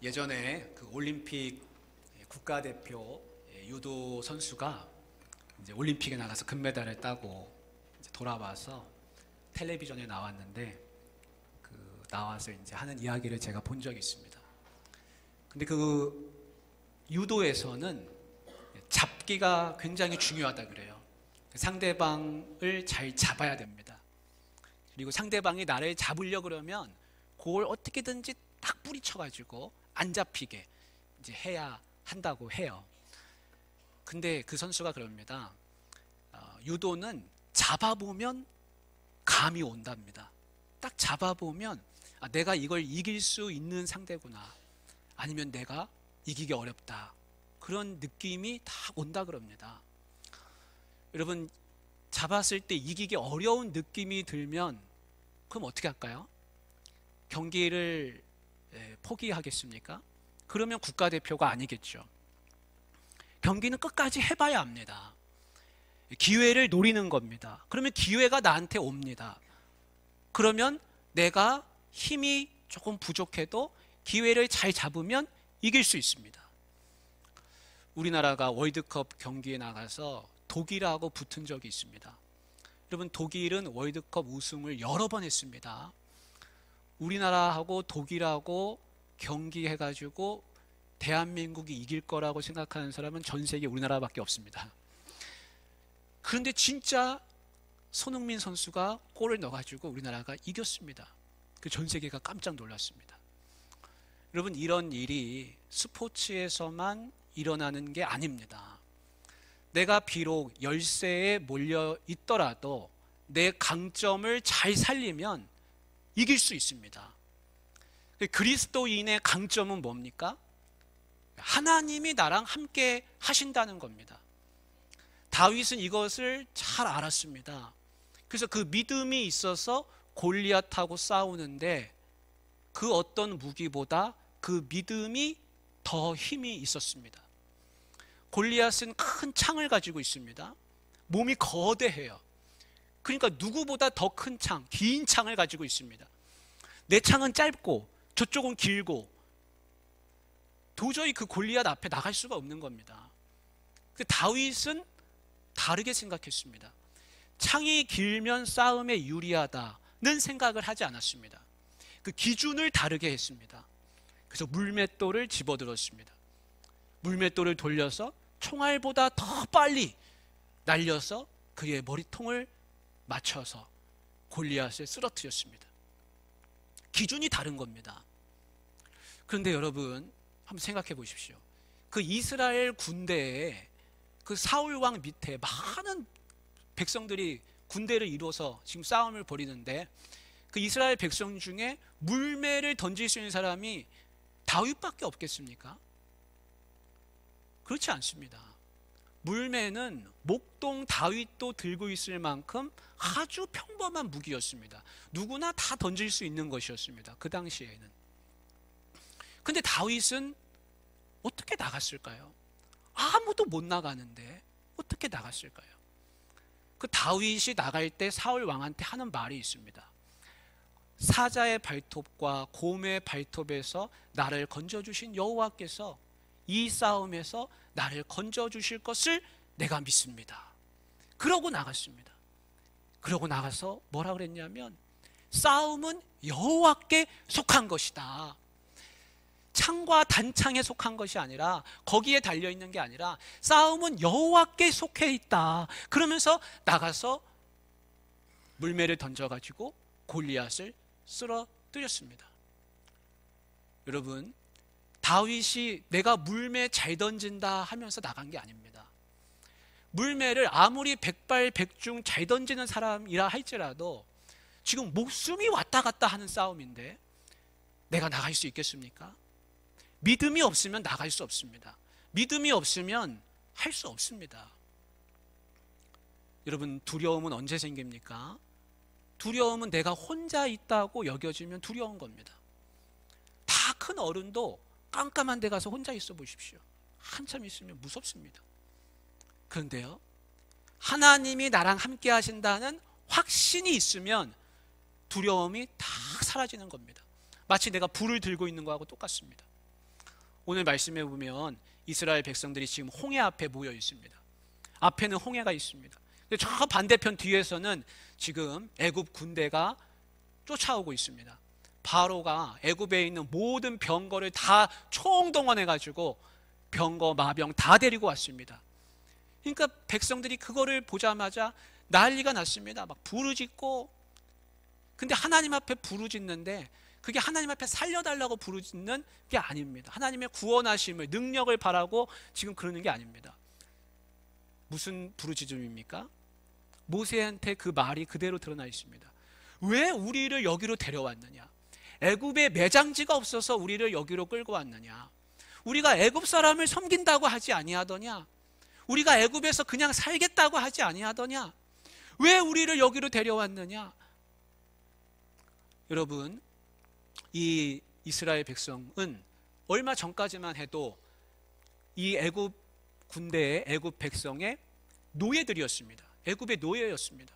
예전에 그 올림픽 국가대표 유도 선수가 이제 올림픽에 나가서 금메달을 따고 이제 돌아와서 텔레비전에 나왔는데 나와서 이제 하는 이야기를 제가 본 적이 있습니다. 근데 그 유도에서는 잡기가 굉장히 중요하다 그래요. 상대방을 잘 잡아야 됩니다. 그리고 상대방이 나를 잡으려 그러면 그걸 어떻게든지 딱 뿌리쳐가지고 안 잡히게 이제 해야 한다고 해요. 근데 그 선수가 그럽니다. 유도는 잡아보면 감이 온답니다. 딱 잡아보면 내가 이걸 이길 수 있는 상대구나, 아니면 내가 이기기 어렵다, 그런 느낌이 다 온다 그럽니다. 여러분, 잡았을 때 이기기 어려운 느낌이 들면 그럼 어떻게 할까요? 경기를 포기하겠습니까? 그러면 국가대표가 아니겠죠. 경기는 끝까지 해봐야 합니다. 기회를 노리는 겁니다. 그러면 기회가 나한테 옵니다. 그러면 내가 힘이 조금 부족해도 기회를 잘 잡으면 이길 수 있습니다. 우리나라가 월드컵 경기에 나가서 독일하고 붙은 적이 있습니다. 여러분, 독일은 월드컵 우승을 여러 번 했습니다. 우리나라하고 독일하고 경기해가지고 대한민국이 이길 거라고 생각하는 사람은 전 세계 우리나라밖에 없습니다. 그런데 진짜 손흥민 선수가 골을 넣어가지고 우리나라가 이겼습니다. 그 전 세계가 깜짝 놀랐습니다. 여러분, 이런 일이 스포츠에서만 일어나는 게 아닙니다. 내가 비록 열세에 몰려 있더라도 내 강점을 잘 살리면 이길 수 있습니다. 그리스도인의 강점은 뭡니까? 하나님이 나랑 함께 하신다는 겁니다. 다윗은 이것을 잘 알았습니다. 그래서 그 믿음이 있어서 골리앗하고 싸우는데 그 어떤 무기보다 그 믿음이 더 힘이 있었습니다. 골리앗은 큰 창을 가지고 있습니다. 몸이 거대해요. 그러니까 누구보다 더 큰 창, 긴 창을 가지고 있습니다. 내 창은 짧고 저쪽은 길고 도저히 그 골리앗 앞에 나갈 수가 없는 겁니다. 근데 다윗은 다르게 생각했습니다. 창이 길면 싸움에 유리하다는 생각을 하지 않았습니다. 그 기준을 다르게 했습니다. 그래서 물맷돌을 집어들었습니다. 물맷돌을 돌려서 총알보다 더 빨리 날려서 그의 머리통을 맞춰서 골리앗을 쓰러뜨렸습니다. 기준이 다른 겁니다. 그런데 여러분, 한번 생각해 보십시오. 그 이스라엘 군대에 그 사울 왕 밑에 많은 백성들이 군대를 이뤄서 지금 싸움을 벌이는데 그 이스라엘 백성 중에 물매를 던질 수 있는 사람이 다윗밖에 없겠습니까? 그렇지 않습니다. 물매는 목동 다윗도 들고 있을 만큼 아주 평범한 무기였습니다. 누구나 다 던질 수 있는 것이었습니다. 그 당시에는. 근데 다윗은 어떻게 나갔을까요? 아무도 못 나가는데 어떻게 나갔을까요? 그 다윗이 나갈 때 사울 왕한테 하는 말이 있습니다. 사자의 발톱과 곰의 발톱에서 나를 건져주신 여호와께서 이 싸움에서 나를 건져주실 것을 내가 믿습니다. 그러고 나갔습니다. 그러고 나가서 뭐라 그랬냐면 싸움은 여호와께 속한 것이다. 창과 단창에 속한 것이 아니라, 거기에 달려있는 게 아니라 싸움은 여호와께 속해 있다. 그러면서 나가서 물매를 던져가지고 골리앗을 쓰러뜨렸습니다. 여러분, 다윗이 내가 물매 잘 던진다 하면서 나간 게 아닙니다. 물매를 아무리 백발백중 잘 던지는 사람이라 할지라도 지금 목숨이 왔다 갔다 하는 싸움인데 내가 나갈 수 있겠습니까? 믿음이 없으면 나갈 수 없습니다. 믿음이 없으면 할 수 없습니다. 여러분, 두려움은 언제 생깁니까? 두려움은 내가 혼자 있다고 여겨지면 두려운 겁니다. 다 큰 어른도 깜깜한 데 가서 혼자 있어 보십시오. 한참 있으면 무섭습니다. 그런데요, 하나님이 나랑 함께 하신다는 확신이 있으면 두려움이 다 사라지는 겁니다. 마치 내가 불을 들고 있는 거하고 똑같습니다. 오늘 말씀해 보면 이스라엘 백성들이 지금 홍해 앞에 모여 있습니다. 앞에는 홍해가 있습니다. 근데 저 반대편 뒤에서는 지금 애굽 군대가 쫓아오고 있습니다. 바로가 애굽에 있는 모든 병거를 다 총동원해 가지고 병거 마병 다 데리고 왔습니다. 그러니까 백성들이 그거를 보자마자 난리가 났습니다. 막 부르짖고. 근데 하나님 앞에 부르짖는데 그게 하나님 앞에 살려달라고 부르짖는 게 아닙니다. 하나님의 구원하심을, 능력을 바라고 지금 그러는 게 아닙니다. 무슨 부르짖음입니까? 모세한테 그 말이 그대로 드러나 있습니다. 왜 우리를 여기로 데려왔느냐? 애굽에 매장지가 없어서 우리를 여기로 끌고 왔느냐? 우리가 애굽 사람을 섬긴다고 하지 아니하더냐? 우리가 애굽에서 그냥 살겠다고 하지 아니하더냐? 왜 우리를 여기로 데려왔느냐? 여러분, 이 이스라엘 백성은 얼마 전까지만 해도 이 애굽 군대의 애굽 백성의 노예들이었습니다. 애굽의 노예였습니다.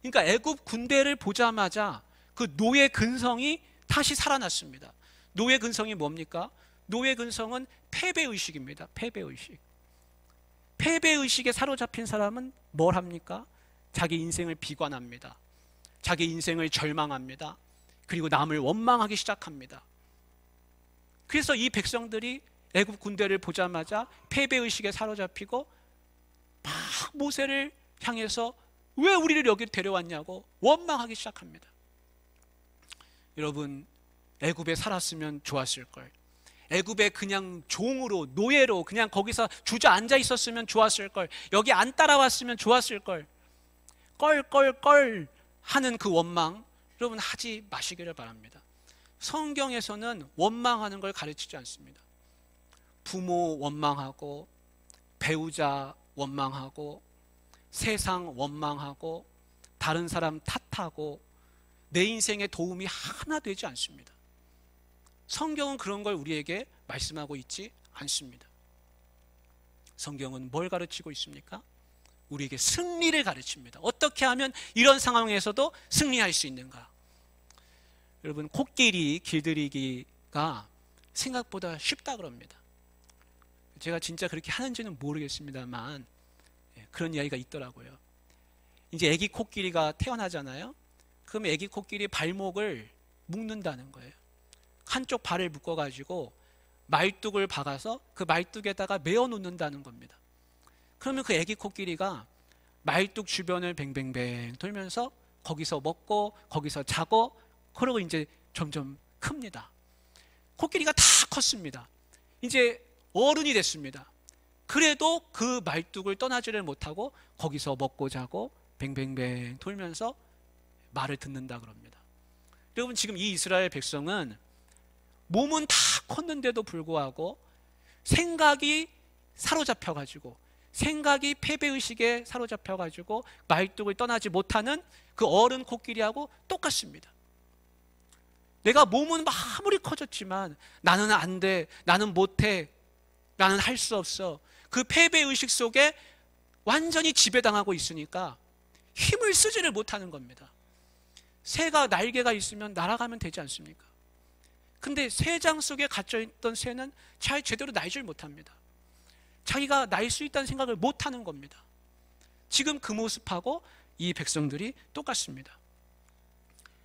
그러니까 애굽 군대를 보자마자 그 노예 근성이 다시 살아났습니다. 노예 근성이 뭡니까? 노예 근성은 패배의식입니다. 패배의식. 패배의식에 사로잡힌 사람은 뭘 합니까? 자기 인생을 비관합니다. 자기 인생을 절망합니다. 그리고 남을 원망하기 시작합니다. 그래서 이 백성들이 애굽 군대를 보자마자 패배의식에 사로잡히고 막 모세를 향해서 왜 우리를 여기 데려왔냐고 원망하기 시작합니다. 여러분, 애굽에 살았으면 좋았을 걸. 애굽에 그냥 종으로, 노예로 그냥 거기서 주저앉아 있었으면 좋았을 걸. 여기 안 따라왔으면 좋았을 걸. 껄껄껄 하는 그 원망, 여러분 하지 마시기를 바랍니다. 성경에서는 원망하는 걸 가르치지 않습니다. 부모 원망하고, 배우자 원망하고, 세상 원망하고, 다른 사람 탓하고, 내 인생에 도움이 하나 되지 않습니다. 성경은 그런 걸 우리에게 말씀하고 있지 않습니다. 성경은 뭘 가르치고 있습니까? 우리에게 승리를 가르칩니다. 어떻게 하면 이런 상황에서도 승리할 수 있는가? 여러분, 코끼리 길들이기가 생각보다 쉽다 그럽니다. 제가 진짜 그렇게 하는지는 모르겠습니다만 그런 이야기가 있더라고요. 이제 애기 코끼리가 태어나잖아요. 그럼 애기 코끼리 발목을 묶는다는 거예요. 한쪽 발을 묶어가지고 말뚝을 박아서 그 말뚝에다가 메어 놓는다는 겁니다. 그러면 그 애기 코끼리가 말뚝 주변을 뱅뱅뱅 돌면서 거기서 먹고 거기서 자고, 그러고 이제 점점 큽니다. 코끼리가 다 컸습니다. 이제 어른이 됐습니다. 그래도 그 말뚝을 떠나지를 못하고 거기서 먹고 자고 뱅뱅뱅 돌면서 말을 듣는다 그럽니다. 여러분, 지금 이 이스라엘 백성은 몸은 다 컸는데도 불구하고 생각이 사로잡혀가지고, 생각이 패배의식에 사로잡혀가지고 말뚝을 떠나지 못하는 그 어른 코끼리하고 똑같습니다. 내가 몸은 아무리 커졌지만 나는 안 돼, 나는 못해, 나는 할 수 없어, 그 패배의식 속에 완전히 지배당하고 있으니까 힘을 쓰지를 못하는 겁니다. 새가 날개가 있으면 날아가면 되지 않습니까? 근데 새장 속에 갇혀있던 새는 잘 제대로 날질 못합니다. 자기가 날 수 있다는 생각을 못하는 겁니다. 지금 그 모습하고 이 백성들이 똑같습니다.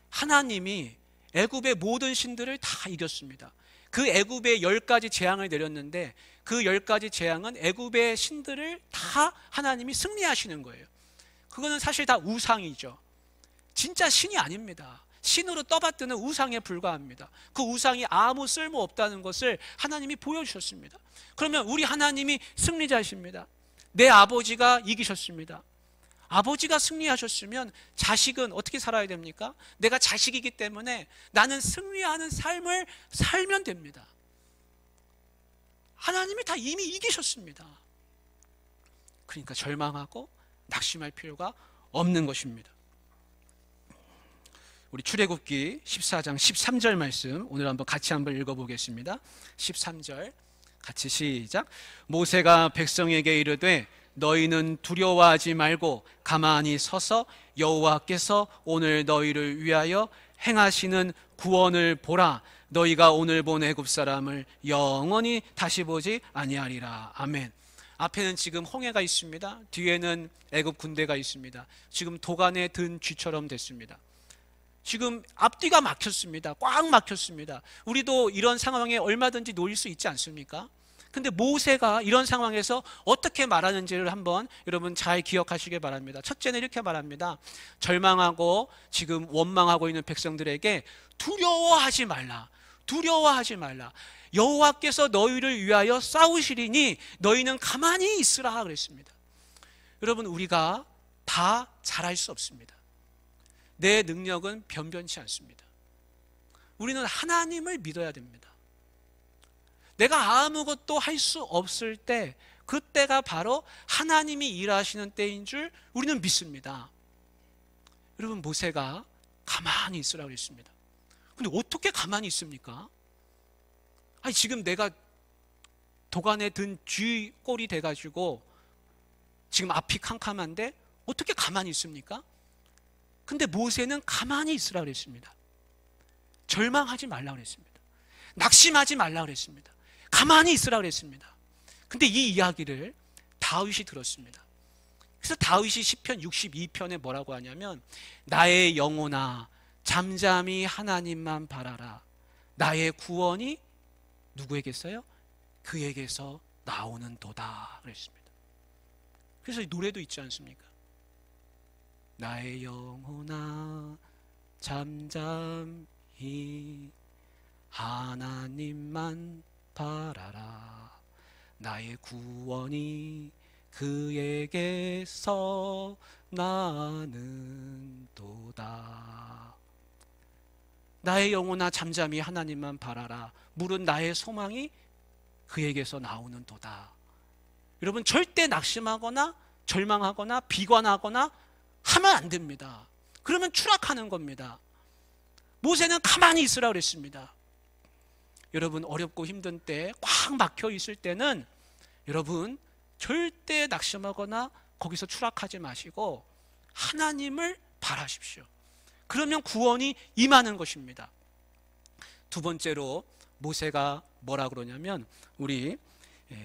하나님이 애굽의 모든 신들을 다 이겼습니다. 그 애굽에 10가지 재앙을 내렸는데 그 10가지 재앙은 애굽의 신들을 다 하나님이 승리하시는 거예요. 그거는 사실 다 우상이죠. 진짜 신이 아닙니다. 신으로 떠받드는 우상에 불과합니다. 그 우상이 아무 쓸모 없다는 것을 하나님이 보여주셨습니다. 그러면 우리 하나님이 승리자십니다. 내 아버지가 이기셨습니다. 아버지가 승리하셨으면 자식은 어떻게 살아야 됩니까? 내가 자식이기 때문에 나는 승리하는 삶을 살면 됩니다. 하나님이 다 이미 이기셨습니다. 그러니까 절망하고 낙심할 필요가 없는 것입니다. 우리 출애굽기 14장 13절 말씀 오늘 같이 한번 읽어보겠습니다. 13절 같이 시작. 모세가 백성에게 이르되 너희는 두려워하지 말고 가만히 서서 여호와께서 오늘 너희를 위하여 행하시는 구원을 보라. 너희가 오늘 본 애굽 사람을 영원히 다시 보지 아니하리라. 아멘. 앞에는 지금 홍해가 있습니다. 뒤에는 애굽 군대가 있습니다. 지금 도간에 든 쥐처럼 됐습니다. 지금 앞뒤가 막혔습니다. 꽉 막혔습니다. 우리도 이런 상황에 얼마든지 놓일 수 있지 않습니까? 근데 모세가 이런 상황에서 어떻게 말하는지를 한번 여러분 잘 기억하시길 바랍니다. 첫째는 이렇게 말합니다. 절망하고 지금 원망하고 있는 백성들에게 두려워하지 말라. 두려워하지 말라. 여호와께서 너희를 위하여 싸우시리니 너희는 가만히 있으라 그랬습니다. 여러분, 우리가 다 잘할 수 없습니다. 내 능력은 변변치 않습니다. 우리는 하나님을 믿어야 됩니다. 내가 아무것도 할 수 없을 때, 그때가 바로 하나님이 일하시는 때인 줄 우리는 믿습니다. 여러분, 모세가 가만히 있으라고 그랬습니다. 근데 어떻게 가만히 있습니까? 아니, 지금 내가 도간에 든 쥐 꼴이 돼가지고 지금 앞이 캄캄한데 어떻게 가만히 있습니까? 근데 모세는 가만히 있으라고 그랬습니다. 절망하지 말라고 그랬습니다. 낙심하지 말라고 그랬습니다. 가만히 있으라고 그랬습니다. 근데 이 이야기를 다윗이 들었습니다. 그래서 다윗이 시편 62편에 뭐라고 하냐면, 나의 영혼아 잠잠히 하나님만 바라라. 나의 구원이 누구에게서요? 그에게서 나오는 도다 그랬습니다. 그래서 이 노래도 있지 않습니까? 나의 영혼아 잠잠히 하나님만 바라라. 나의 구원이 그에게서 나는 도다. 나의 영혼아 잠잠히 하나님만 바라라. 물은 나의 소망이 그에게서 나오는 도다. 여러분, 절대 낙심하거나 절망하거나 비관하거나 하면 안 됩니다. 그러면 추락하는 겁니다. 모세는 가만히 있으라고 그랬습니다. 여러분, 어렵고 힘든 때, 꽉 막혀 있을 때는 여러분 절대 낙심하거나 거기서 추락하지 마시고 하나님을 바라십시오. 그러면 구원이 임하는 것입니다. 두 번째로 모세가 뭐라 그러냐면, 우리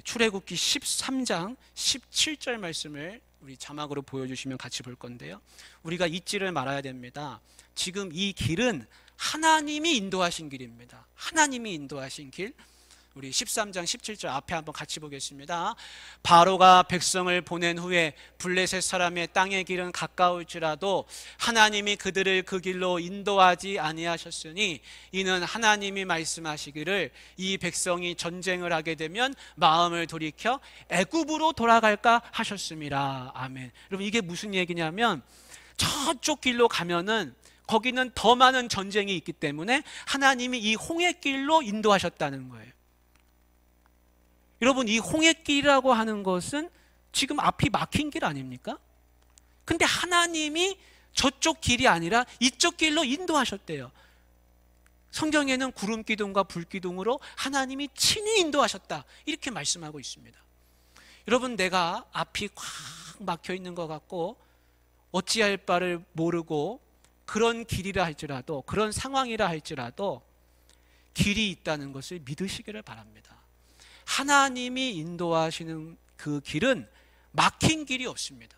출애굽기 13장 17절 말씀을 우리 자막으로 보여주시면 같이 볼 건데요. 우리가 잊지를 말아야 됩니다. 지금 이 길은 하나님이 인도하신 길입니다. 하나님이 인도하신 길. 우리 13장 17절 앞에 한번 같이 보겠습니다. 바로가 백성을 보낸 후에 블레셋 사람의 땅의 길은 가까울지라도 하나님이 그들을 그 길로 인도하지 아니하셨으니 이는 하나님이 말씀하시기를 이 백성이 전쟁을 하게 되면 마음을 돌이켜 애굽으로 돌아갈까 하셨습니다. 아멘. 여러분, 이게 무슨 얘기냐면, 저쪽 길로 가면은 거기는 더 많은 전쟁이 있기 때문에 하나님이 이 홍해길로 인도하셨다는 거예요. 여러분, 이 홍해길이라고 하는 것은 지금 앞이 막힌 길 아닙니까? 근데 하나님이 저쪽 길이 아니라 이쪽 길로 인도하셨대요. 성경에는 구름 기둥과 불 기둥으로 하나님이 친히 인도하셨다, 이렇게 말씀하고 있습니다. 여러분, 내가 앞이 꽉 막혀 있는 것 같고 어찌할 바를 모르고 그런 길이라 할지라도, 그런 상황이라 할지라도 길이 있다는 것을 믿으시기를 바랍니다. 하나님이 인도하시는 그 길은 막힌 길이 없습니다.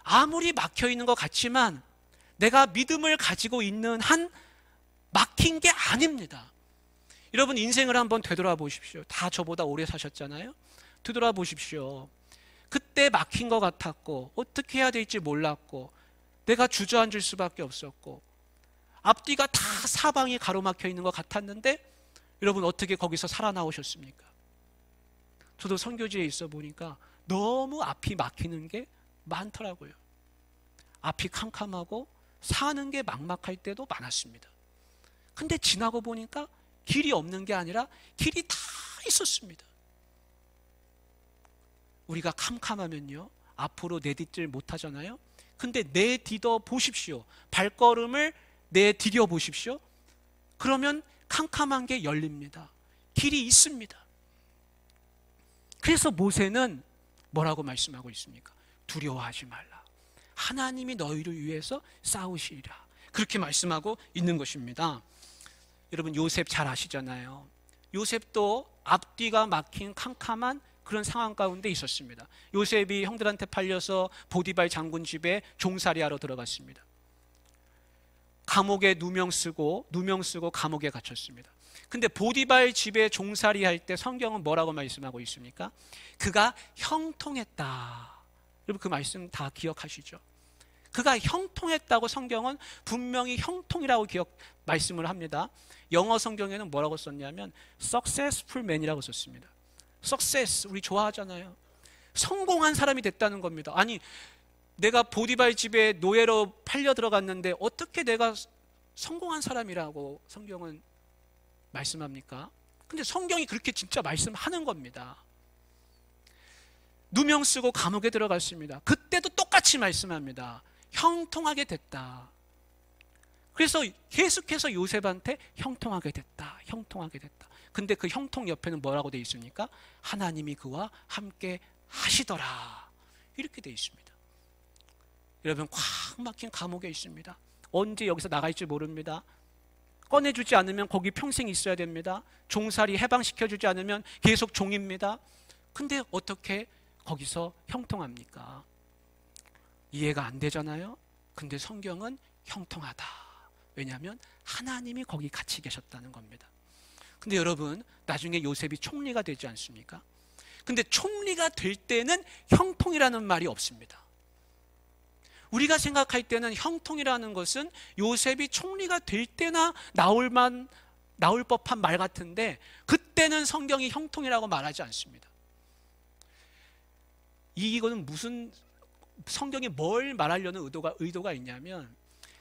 아무리 막혀 있는 것 같지만 내가 믿음을 가지고 있는 한 막힌 게 아닙니다. 여러분, 인생을 한번 되돌아보십시오. 다 저보다 오래 사셨잖아요. 되돌아보십시오. 그때 막힌 것 같았고 어떻게 해야 될지 몰랐고 내가 주저앉을 수밖에 없었고 앞뒤가 다 사방이 가로막혀 있는 것 같았는데 여러분, 어떻게 거기서 살아나오셨습니까? 저도 선교지에 있어 보니까 너무 앞이 막히는 게 많더라고요. 앞이 캄캄하고 사는 게 막막할 때도 많았습니다. 근데 지나고 보니까 길이 없는 게 아니라 길이 다 있었습니다. 우리가 캄캄하면요, 앞으로 내딛질 못하잖아요. 근데 내디뎌 보십시오. 발걸음을 내디뎌 보십시오. 그러면 캄캄한 게 열립니다. 길이 있습니다. 그래서 모세는 뭐라고 말씀하고 있습니까? 두려워하지 말라. 하나님이 너희를 위해서 싸우시리라. 그렇게 말씀하고 있는 것입니다. 여러분 요셉 잘 아시잖아요. 요셉도 앞뒤가 막힌 캄캄한 그런 상황 가운데 있었습니다. 요셉이 형들한테 팔려서 보디발 장군 집에 종살이하러 들어갔습니다. 감옥에 누명 쓰고 감옥에 갇혔습니다. 근데 보디발 집에 종살이할 때 성경은 뭐라고 말씀하고 있습니까? 그가 형통했다. 여러분 그 말씀 다 기억하시죠? 그가 형통했다고 성경은 분명히 형통이라고 말씀을 합니다. 영어 성경에는 뭐라고 썼냐면 successful man이라고 썼습니다. success 우리 좋아하잖아요. 성공한 사람이 됐다는 겁니다. 아니 내가 보디발 집에 노예로 팔려 들어갔는데 어떻게 내가 성공한 사람이라고 성경은 말씀합니까? 근데 성경이 그렇게 진짜 말씀하는 겁니다. 누명 쓰고 감옥에 들어갔습니다. 그때도 똑같이 말씀합니다. 형통하게 됐다. 그래서 계속해서 요셉한테 형통하게 됐다. 형통하게 됐다. 근데 그 형통 옆에는 뭐라고 되어 있습니까? 하나님이 그와 함께 하시더라. 이렇게 되어 있습니다. 여러분 꽉 막힌 감옥에 있습니다. 언제 여기서 나갈지 모릅니다. 꺼내주지 않으면 거기 평생 있어야 됩니다. 종살이 해방시켜주지 않으면 계속 종입니다. 근데 어떻게 거기서 형통합니까? 이해가 안 되잖아요. 근데 성경은 형통하다. 왜냐하면 하나님이 거기 같이 계셨다는 겁니다. 근데 여러분 나중에 요셉이 총리가 되지 않습니까? 근데 총리가 될 때는 형통이라는 말이 없습니다. 우리가 생각할 때는 형통이라는 것은 요셉이 총리가 될 때나 나올 법한 말 같은데 그때는 성경이 형통이라고 말하지 않습니다. 이거는 무슨 성경이 뭘 말하려는 의도가 있냐면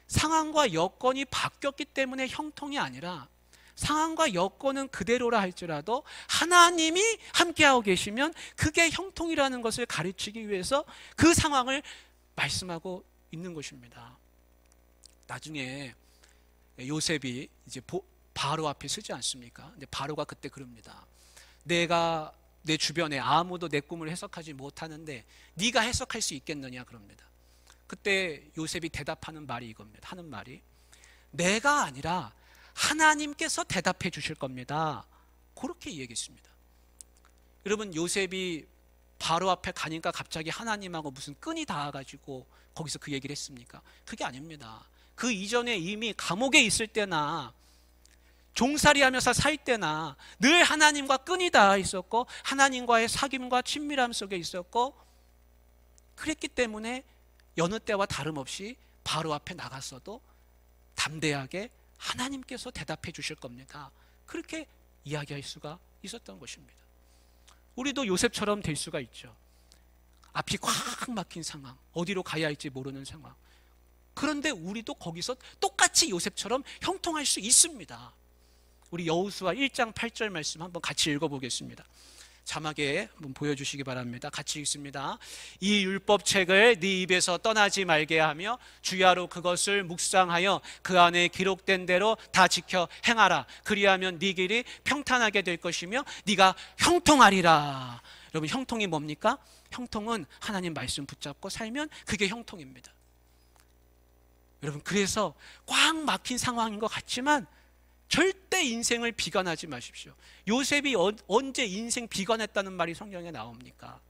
상황과 여건이 바뀌었기 때문에 형통이 아니라 상황과 여건은 그대로라 할지라도 하나님이 함께하고 계시면 그게 형통이라는 것을 가르치기 위해서 그 상황을 말씀하고 있는 것입니다. 나중에 요셉이 이제 바로 앞에 서지 않습니까? 근데 바로가 그때 그럽니다. 내가 내 주변에 아무도 내 꿈을 해석하지 못하는데 네가 해석할 수 있겠느냐 그럽니다. 그때 요셉이 대답하는 말이 이겁니다. 하는 말이 내가 아니라 하나님께서 대답해 주실 겁니다. 그렇게 얘기했습니다. 여러분 요셉이 바로 앞에 가니까 갑자기 하나님하고 무슨 끈이 닿아가지고 거기서 그 얘기를 했습니까? 그게 아닙니다. 그 이전에 이미 감옥에 있을 때나 종살이하면서 살 때나 늘 하나님과 끈이 닿아 있었고 하나님과의 사귐과 친밀함 속에 있었고 그랬기 때문에 여느 때와 다름없이 바로 앞에 나갔어도 담대하게 하나님께서 대답해 주실 겁니다. 그렇게 이야기할 수가 있었던 것입니다. 우리도 요셉처럼 될 수가 있죠. 앞이 꽉 막힌 상황, 어디로 가야 할지 모르는 상황. 그런데 우리도 거기서 똑같이 요셉처럼 형통할 수 있습니다. 우리 여호수아 1장 8절 말씀 한번 같이 읽어보겠습니다. 자막에 한번 보여주시기 바랍니다. 같이 읽습니다. 이 율법책을 네 입에서 떠나지 말게 하며 주야로 그것을 묵상하여 그 안에 기록된 대로 다 지켜 행하라. 그리하면 네 길이 평탄하게 될 것이며 네가 형통하리라. 여러분 형통이 뭡니까? 형통은 하나님 말씀 붙잡고 살면 그게 형통입니다. 여러분 그래서 꽉 막힌 상황인 것 같지만 절대 인생을 비관하지 마십시오. 요셉이 언제 인생 비관했다는 말이 성경에 나옵니까?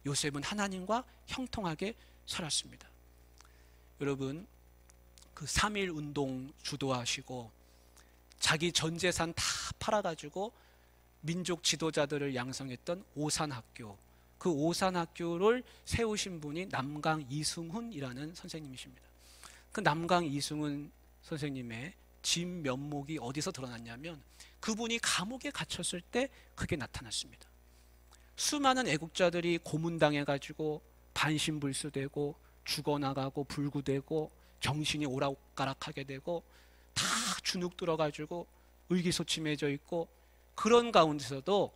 요셉은 하나님과 형통하게 살았습니다. 여러분 그 3.1 운동 주도하시고 자기 전 재산 다 팔아가지고 민족 지도자들을 양성했던 오산학교, 그 오산학교를 세우신 분이 남강 이승훈이라는 선생님이십니다. 그 남강 이승훈 선생님의 진 면목이 어디서 드러났냐면 그분이 감옥에 갇혔을 때 그게 나타났습니다. 수많은 애국자들이 고문당해가지고 반신불수되고 죽어나가고 불구되고 정신이 오락가락하게 되고 다 주눅 들어가지고 의기소침해져 있고 그런 가운데서도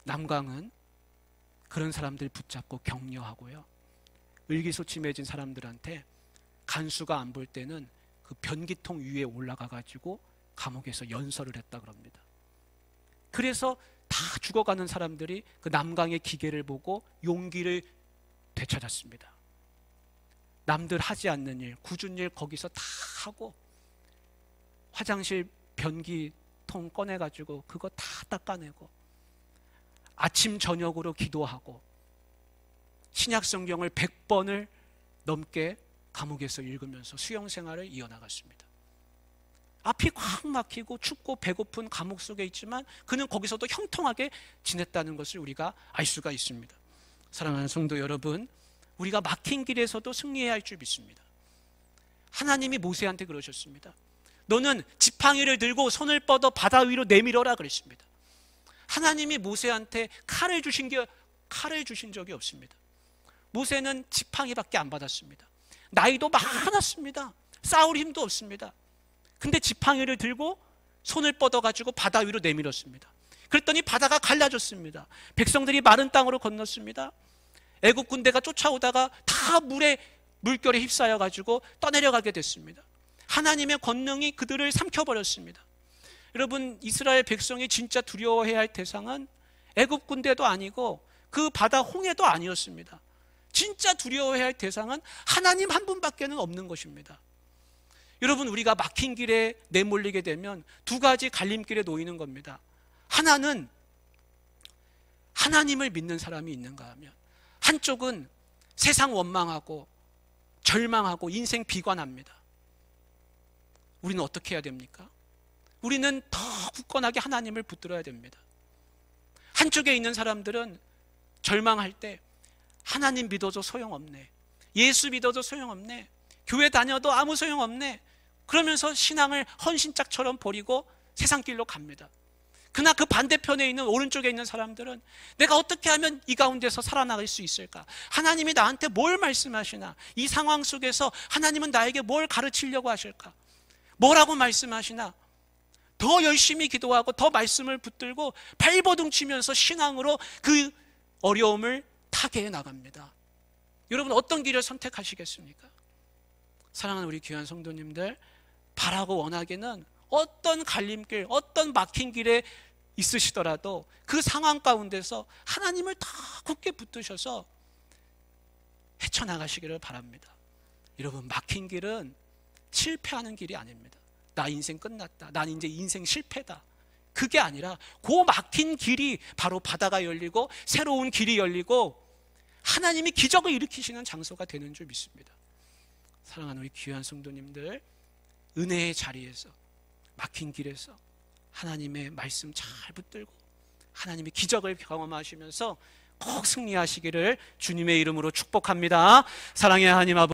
남강은 그런 사람들 붙잡고 격려하고요. 의기소침해진 사람들한테 간수가 안 볼 때는 그 변기통 위에 올라가 가지고 감옥에서 연설을 했다 그럽니다. 그래서 다 죽어가는 사람들이 그 남강의 기계를 보고 용기를 되찾았습니다. 남들 하지 않는 일, 굳은 일 거기서 다 하고 화장실 변기통 꺼내가지고 그거 다 닦아내고 아침 저녁으로 기도하고 신약 성경을 100번을 넘게 감옥에서 읽으면서 수영 생활을 이어나갔습니다. 앞이 꽉 막히고 춥고 배고픈 감옥 속에 있지만 그는 거기서도 형통하게 지냈다는 것을 우리가 알 수가 있습니다. 사랑하는 성도 여러분, 우리가 막힌 길에서도 승리해야 할 줄 믿습니다. 하나님이 모세한테 그러셨습니다. 너는 지팡이를 들고 손을 뻗어 바다 위로 내밀어라 그랬습니다. 하나님이 모세한테 칼을 주신 적이 없습니다. 모세는 지팡이밖에 안 받았습니다. 나이도 많았습니다. 싸울 힘도 없습니다. 근데 지팡이를 들고 손을 뻗어가지고 바다 위로 내밀었습니다. 그랬더니 바다가 갈라졌습니다. 백성들이 마른 땅으로 건넜습니다. 애국 군대가 쫓아오다가 다 물결에 휩싸여가지고 떠내려가게 됐습니다. 하나님의 권능이 그들을 삼켜버렸습니다. 여러분, 이스라엘 백성이 진짜 두려워해야 할 대상은 애국 군대도 아니고 그 바다 홍해도 아니었습니다. 진짜 두려워해야 할 대상은 하나님 한 분밖에는 없는 것입니다. 여러분, 우리가 막힌 길에 내몰리게 되면 두 가지 갈림길에 놓이는 겁니다. 하나는 하나님을 믿는 사람이 있는가 하면, 한쪽은 세상 원망하고 절망하고 인생 비관합니다. 우리는 어떻게 해야 됩니까? 우리는 더 굳건하게 하나님을 붙들어야 됩니다. 한쪽에 있는 사람들은 절망할 때 하나님 믿어도 소용없네, 예수 믿어도 소용없네, 교회 다녀도 아무 소용없네, 그러면서 신앙을 헌신짝처럼 버리고 세상 길로 갑니다. 그러나 그 반대편에 있는 오른쪽에 있는 사람들은 내가 어떻게 하면 이 가운데서 살아나갈 수 있을까? 하나님이 나한테 뭘 말씀하시나? 이 상황 속에서 하나님은 나에게 뭘 가르치려고 하실까? 뭐라고 말씀하시나? 더 열심히 기도하고 더 말씀을 붙들고 발버둥 치면서 신앙으로 그 어려움을 타개해 나갑니다. 여러분, 어떤 길을 선택하시겠습니까? 사랑하는 우리 귀한 성도님들, 바라고 원하기는 어떤 갈림길, 어떤 막힌 길에 있으시더라도 그 상황 가운데서 하나님을 더 굳게 붙드셔서 헤쳐나가시기를 바랍니다. 여러분, 막힌 길은 실패하는 길이 아닙니다. 나 인생 끝났다, 난 이제 인생 실패다, 그게 아니라 그 막힌 길이 바로 바다가 열리고 새로운 길이 열리고 하나님이 기적을 일으키시는 장소가 되는 줄 믿습니다. 사랑하는 우리 귀한 성도님들, 은혜의 자리에서, 막힌 길에서 하나님의 말씀 잘 붙들고 하나님의 기적을 경험하시면서 꼭 승리하시기를 주님의 이름으로 축복합니다. 사랑의 하나님 아버지,